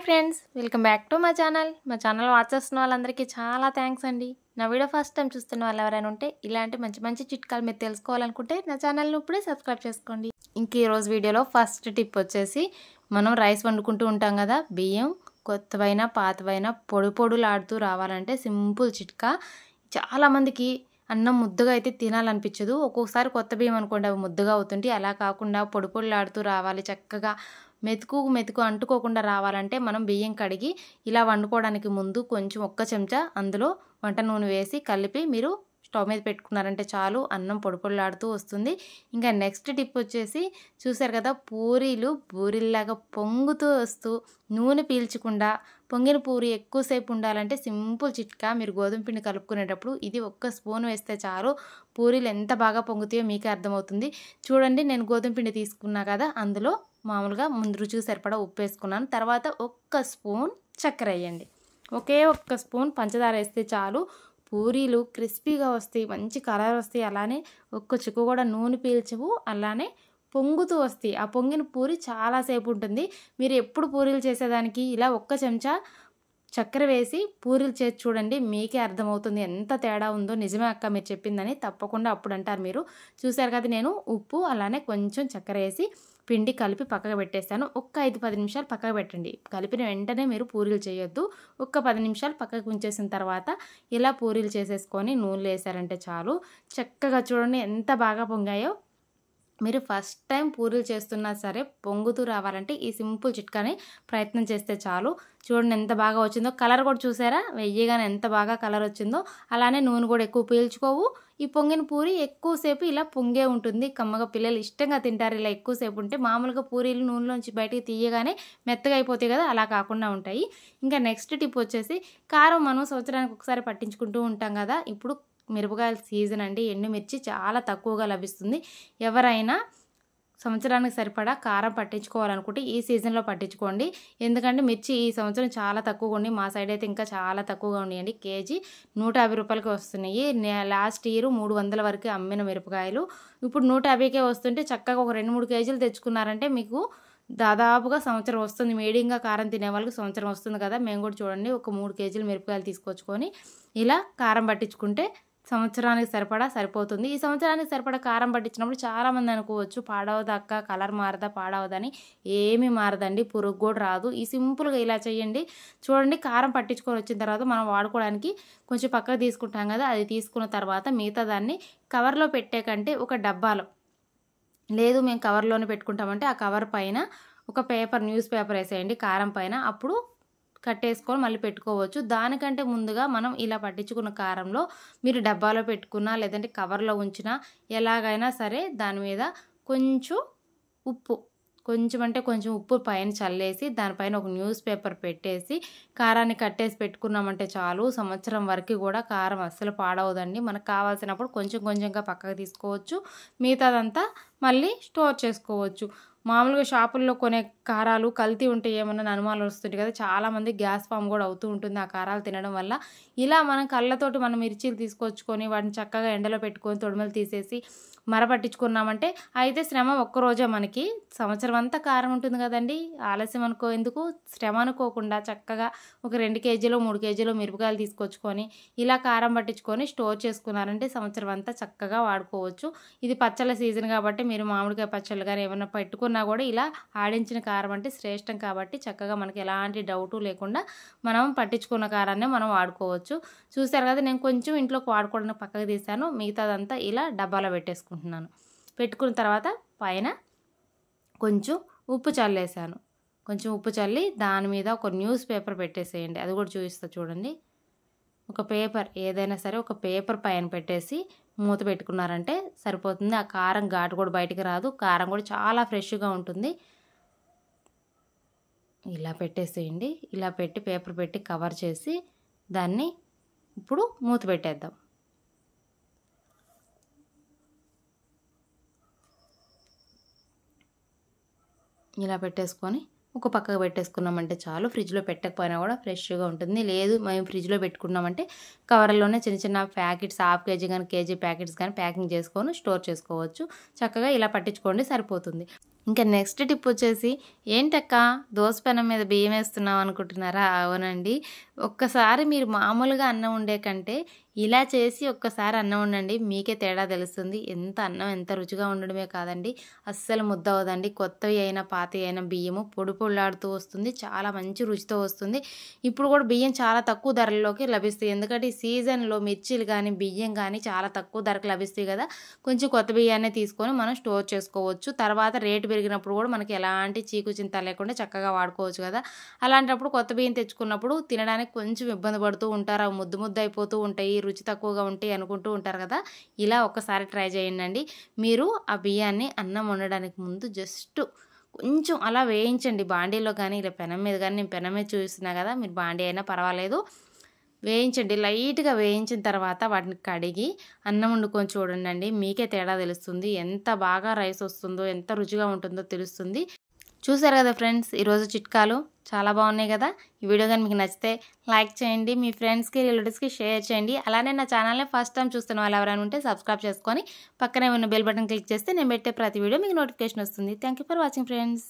Friends, welcome back to my channel. మా channel watch చేస్తున్న వాళ్ళందరికీ చాలా థ్యాంక్స్ అండి. నా వీడియో ఫస్ట్ టైం చూస్తున్న వాళ్ళు ఎవరైనా ఉంటే ఇలాంటి మంచి మంచి చిట్కాలు మీరు తెలుసుకోవాలనుకుంటే నా ఛానల్ని ఇప్పుడే సబ్స్క్రైబ్ చేసుకోండి. ఇంక ఈరోజు వీడియోలో ఫస్ట్ టిప్ వచ్చేసి, మనం రైస్ వండుకుంటూ ఉంటాం కదా, బియ్యం కొత్తవైనా పాతవైనా పొడి పొడులాడుతూ రావాలంటే సింపుల్ చిట్కా. చాలామందికి అన్నం ముద్దగా అయితే తినాలనిపించదు. ఒక్కొక్కసారి కొత్త బియ్యం అనుకోండి అవి ముద్దగా అవుతుంటాయి. అలా కాకుండా పొడి పొడులాడుతూ రావాలి, చక్కగా మెతుకు అంటుకోకుండా రావాలంటే మనం బియ్యం కడిగి ఇలా వండుకోవడానికి ముందు కొంచెం ఒక్క చెంచా అందులో వంట నూనె వేసి కలిపి మీరు స్టవ్ మీద పెట్టుకున్నారంటే చాలు, అన్నం పొడి పొడిలాడుతూ వస్తుంది. ఇంకా నెక్స్ట్ టిప్ వచ్చేసి, చూసారు కదా పూరీలాగా పొంగుతూ వస్తూ నూనె పీల్చకుండా పొంగిన పూరి ఎక్కువసేపు ఉండాలంటే సింపుల్ చిట్కా. మీరు గోధుమ పిండి కలుపుకునేటప్పుడు ఇది ఒక్క స్పూన్ వేస్తే చాలు, పూరీలు ఎంత బాగా పొంగుతాయో మీకే అర్థమవుతుంది. చూడండి, నేను గోధుమ పిండి తీసుకున్నా కదా, అందులో మామూలుగా ముందు రుచికి సరిపడా ఉప్పు వేసుకున్నాను. తర్వాత ఒక్క స్పూన్ చక్కెర వేయండి. ఒకే ఒక్క స్పూన్ పంచదార వేస్తే చాలు, పూరీలు క్రిస్పీగా వస్తాయి, మంచి కలర్ వస్తాయి. అలానే ఒక్క చుక్క కూడా నూనె పీల్చవు, అలానే పొంగుతూ వస్తాయి. ఆ పొంగిన పూరి చాలాసేపు ఉంటుంది. మీరు ఎప్పుడు పూరీలు చేసేదానికి ఇలా ఒక్క చెంచా చక్కెర వేసి పూరీలు చేసి చూడండి, మీకే అర్థమవుతుంది ఎంత తేడా ఉందో. నిజమే అక్క మీరు చెప్పిందని తప్పకుండా అప్పుడు అంటారు మీరు. చూసారు కదా, నేను ఉప్పు అలానే కొంచెం చక్కెర వేసి పిండి కలిపి పక్కకు పెట్టేస్తాను. ఒక్క 5-10 నిమిషాలు పక్కకు పెట్టండి. కలిపిన వెంటనే మీరు పూరీలు చేయొద్దు. ఒక్క 10 నిమిషాలు పక్కకు ఉంచేసిన తర్వాత ఇలా పూరీలు చేసేసుకొని నూనెలో వేసారంటే చాలు, చక్కగా చూడండి ఎంత బాగా పొంగాయో. మీరు ఫస్ట్ టైం పూరీలు చేస్తున్నా సరే పొంగుతూ రావాలంటే ఈ సింపుల్ చిట్కాని ప్రయత్నం చేస్తే చాలు. చూడండి ఎంత బాగా వచ్చిందో. కలర్ కూడా చూసారా, వెయ్యగానే ఎంత బాగా కలర్ వచ్చిందో. అలానే నూనె కూడా ఎక్కువ పీల్చుకోవు. ఈ పొంగిన పూరి ఎక్కువసేపు ఇలా పొంగే ఉంటుంది. కమ్మగా పిల్లలు ఇష్టంగా తింటారు ఇలా ఎక్కువసేపు ఉంటే. మామూలుగా పూరీలు నూనెలోంచి బయటికి తీయగానే మెత్తగా అయిపోతాయి కదా, అలా కాకుండా ఉంటాయి. ఇంకా నెక్స్ట్ టిప్ వచ్చేసి, కారం మనం సంవత్సరానికి ఒకసారి పట్టించుకుంటూ ఉంటాం కదా. ఇప్పుడు మిరపకాయల సీజన్ అండి, ఎండుమిర్చి చాలా తక్కువగా లభిస్తుంది. ఎవరైనా సంవత్సరానికి సరిపడా కారం పట్టించుకోవాలనుకుంటే ఈ సీజన్లో పట్టించుకోండి. ఎందుకంటే మిర్చి ఈ సంవత్సరం చాలా తక్కువగా ఉంది. మా సైడ్ అయితే ఇంకా చాలా తక్కువగా ఉన్నాయండి. కేజీ 150 రూపాయలకి వస్తున్నాయి. లాస్ట్ ఇయర్ 300 వరకు అమ్మిన మిరపకాయలు ఇప్పుడు 150కే వస్తుంటే చక్కగా ఒక 2-3 కేజీలు తెచ్చుకున్నారంటే మీకు దాదాపుగా సంవత్సరం వస్తుంది. మీడియంగా కారం తినే వాళ్ళకి సంవత్సరం వస్తుంది కదా. మేము కూడా చూడండి ఒక 3 కేజీలు మిరపకాయలు తీసుకొచ్చుకొని ఇలా కారం పట్టించుకుంటే సంవత్సరానికి సరిపడా సరిపోతుంది. ఈ సంవత్సరానికి సరిపడా కారం పట్టించినప్పుడు చాలామంది అనుకోవచ్చు, పాడవదక్క, కలర్ మారదా, పాడవదని. ఏమీ మారదండి, పురుగు కూడా రాదు. ఈ సింపుల్గా ఇలా చేయండి. చూడండి, కారం పట్టించుకొని వచ్చిన తర్వాత మనం వాడుకోవడానికి కొంచెం పక్కకు తీసుకుంటాం కదా, అది తీసుకున్న తర్వాత మిగతా దాన్ని కవర్లో పెట్టే కంటే ఒక డబ్బాలో, లేదు మేము కవర్లోనే పెట్టుకుంటామంటే ఆ కవర్ పైన ఒక న్యూస్ పేపర్ వేసేయండి కారం పైన. అప్పుడు కట్టేసుకొని మళ్ళీ పెట్టుకోవచ్చు. దానికంటే ముందుగా మనం ఇలా పట్టించుకున్న కారంలో మీరు డబ్బాలో పెట్టుకున్నా లేదంటే కవర్లో ఉంచినా ఎలాగైనా సరే దాని మీద కొంచెం ఉప్పు పైన చల్లేసి దానిపైన ఒక న్యూస్ పేపర్ పెట్టేసి కారాన్ని కట్టేసి పెట్టుకున్నామంటే చాలు, సంవత్సరం వరకు కూడా కారం అస్సలు పాడవదండి. మనకు కావాల్సినప్పుడు కొంచెంగా పక్కకు తీసుకోవచ్చు, మిగతాదంతా మళ్ళీ స్టోర్ చేసుకోవచ్చు. మామూలుగా షాపుల్లో కొనే కారాలు కల్తీ ఉంటే ఏమన్నా అనుమానాలు వస్తుంటాయి కదా, చాలామంది గ్యాస్ ఫామ్ కూడా అవుతూ ఉంటుంది ఆ కారాలు తినడం వల్ల. ఇలా మనం కళ్ళతోటి మనం మిర్చీలు తీసుకొచ్చుకొని వాటిని చక్కగా ఎండలో పెట్టుకొని తొడిమలు తీసేసి మరపట్టించుకున్నామంటే అయితే శ్రమ ఒక్కరోజే. మనకి సంవత్సరం అంతా కారం ఉంటుంది కదండి. ఆలస్యం ఎందుకు శ్రమ అనుకోకుండా చక్కగా ఒక 2 కేజీలు 3 కేజీలు మిరపకాయలు తీసుకొచ్చుకొని ఇలా కారం పట్టించుకొని స్టోర్ చేసుకున్నారంటే సంవత్సరం అంతా చక్కగా వాడుకోవచ్చు. ఇది పచ్చళ్ళ సీజన్ కాబట్టి మీరు మామిడికాయ పచ్చళ్ళు కానీ ఏమైనా పెట్టుకున్నా కూడా ఇలా ఆడించిన కారం అంటే శ్రేష్టం కాబట్టి చక్కగా మనకి ఎలాంటి డౌటు లేకుండా మనం పట్టించుకున్న కారాన్ని మనం వాడుకోవచ్చు. చూసారు కదా, నేను కొంచెం ఇంట్లోకి వాడుకోవడానికి పక్కకు తీసాను, మిగతాదంతా ఇలా డబ్బాలో పెట్టుకున్న తర్వాత పైన కొంచెం ఉప్పు చల్లేసాను. కొంచెం ఉప్పు చల్లి దాని మీద ఒక న్యూస్ పేపర్ పెట్టేసేయండి. అది కూడా చూపిస్తా చూడండి. ఒక పేపర్ ఏదైనా సరే ఒక పేపర్ పైన పెట్టేసి మూత పెట్టుకున్నారంటే సరిపోతుంది. ఆ కారం ఘాటు కూడా బయటికి రాదు, కారం కూడా చాలా ఫ్రెష్గా ఉంటుంది. ఇలా పెట్టేసేయండి. ఇలా పెట్టి పేపర్ పెట్టి కవర్ చేసి దాన్ని ఇప్పుడు మూత పెట్టేద్దాం. ఇలా పెట్టేసుకొని ఒక పక్కకు పెట్టేసుకున్నామంటే చాలు. ఫ్రిడ్జ్లో పెట్టకపోయినా కూడా ఫ్రెష్గా ఉంటుంది. లేదు మేము ఫ్రిడ్జ్లో పెట్టుకున్నామంటే కవర్లోనే చిన్న ప్యాకెట్స్, హాఫ్ కేజీ కానీ కేజీ ప్యాకెట్స్ కానీ ప్యాకింగ్ చేసుకొని స్టోర్ చేసుకోవచ్చు. చక్కగా ఇలా పట్టించుకోండి, సరిపోతుంది. ఇంకా నెక్స్ట్ టిప్ వచ్చేసి, ఏంటక్క దోస పెనం మీద బియ్యం వేస్తున్నావు అనుకుంటున్నారా? అవునండి. ఒక్కసారి మీరు మామూలుగా అన్నం వండే కంటే ఇలా చేసి ఒక్కసారి అన్నం వండండి, మీకే తేడా తెలుస్తుంది. అన్నం ఎంత రుచిగా ఉండడమే కాదండి, అస్సలు ముద్ద అవ్వదండి. కొత్తవి అయినా పాతవి అయినా బియ్యము పొడి పొడిలాడుతూ వస్తుంది, చాలా మంచి రుచితో వస్తుంది. ఇప్పుడు కూడా బియ్యం చాలా తక్కువ ధరల్లోకి లభిస్తాయి, ఎందుకంటే ఈ సీజన్లో మిర్చీలు కానీ బియ్యం కానీ చాలా తక్కువ ధరకు లభిస్తాయి కదా. కొంచెం కొత్త బియ్యాన్ని తీసుకొని మనం స్టోర్ చేసుకోవచ్చు. తర్వాత రేటు పెరిగినప్పుడు కూడా మనకి ఎలాంటి చీకు చింత లేకుండా చక్కగా వాడుకోవచ్చు కదా. అలాంటప్పుడు కొత్త బియ్యం తెచ్చుకున్నప్పుడు తినడానికి కొంచెం ఇబ్బంది పడుతూ ఉంటారు, అవి ముద్దు ముద్దు అయిపోతూ ఉంటాయి, రుచి తక్కువగా ఉంటాయి అనుకుంటూ ఉంటారు కదా. ఇలా ఒక్కసారి ట్రై చేయండి. మీరు ఆ బియ్యాన్ని అన్నం వండడానికి ముందు జస్ట్ కొంచెం అలా వేయించండి బాండీలో కానీ ఇలా పెనం మీద కానీ. నేను పెనం మీద చూస్తున్నా కదా, మీరు బాండీ అయినా పర్వాలేదు, వేయించండి. లైట్గా వేయించిన తర్వాత వాటిని కడిగి అన్నం వండుకొని చూడండి, మీకే తేడా తెలుస్తుంది. ఎంత బాగా రైస్ వస్తుందో, ఎంత రుచిగా ఉంటుందో తెలుస్తుంది. చూసారు కదా ఫ్రెండ్స్, ఈరోజు చిట్కాలు చాలా బాగున్నాయి కదా. ఈ వీడియో కానీ మీకు నచ్చితే లైక్ చేయండి, మీ ఫ్రెండ్స్కి రిలేటివ్స్కి షేర్ చేయండి. అలానే నా ఛానల్ని ఫస్ట్ టైం చూస్తున్న వాళ్ళు ఎవరైనా ఉంటే సబ్స్క్రైబ్ చేసుకొని పక్కనే ఉన్న బెల్ బటన్ క్లిక్ చేస్తే నేను పెట్టే ప్రతి వీడియో మీకు నోటిఫికేషన్ వస్తుంది. Thank you for watching friends.